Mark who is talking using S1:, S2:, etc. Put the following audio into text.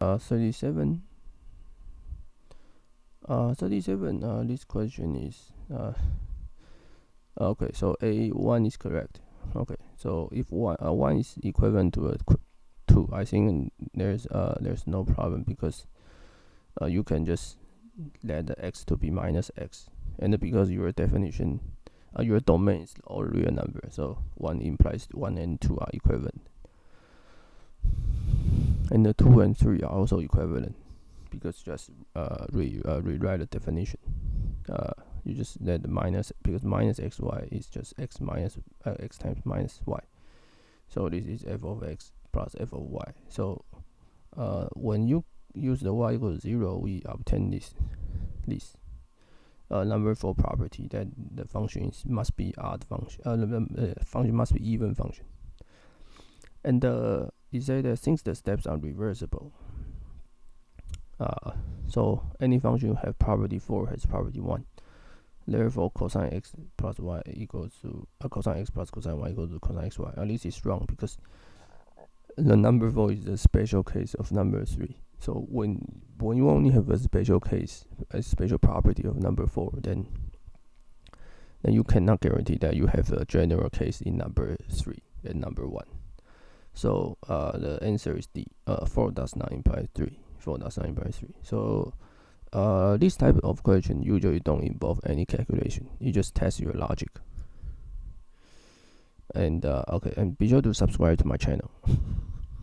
S1: 37. 37. This question is okay. So A1 is correct. Okay. So if one is equivalent to a 2, I think there's no problem, because you can just let the x to be minus x, and because your definition, your domain is all real number, so 1 implies 1 and 2 are equivalent, and the 2 and 3 are also equivalent, because just rewrite the definition. You just let the minus, because minus xy is just x minus x times minus y, so this is f of x plus f of y. So when you use the y equals 0, we obtain this number 4 property, that the function must be odd function. The function must be even function. And it says that since the steps are reversible, so any function have property 4 has property 1. Therefore, cosine x plus y equals to cosine x plus cosine y equals to cosine xy. At least it's wrong, because the number 4 is a special case of number 3. So when you only have a special case, a special property of number 4, then you cannot guarantee that you have a general case in number 3 and number 1. So the answer is D. 4 does not imply 3. 4 does not imply 3. So this type of question usually don't involve any calculation. You just test your logic. And okay, and be sure to subscribe to my channel.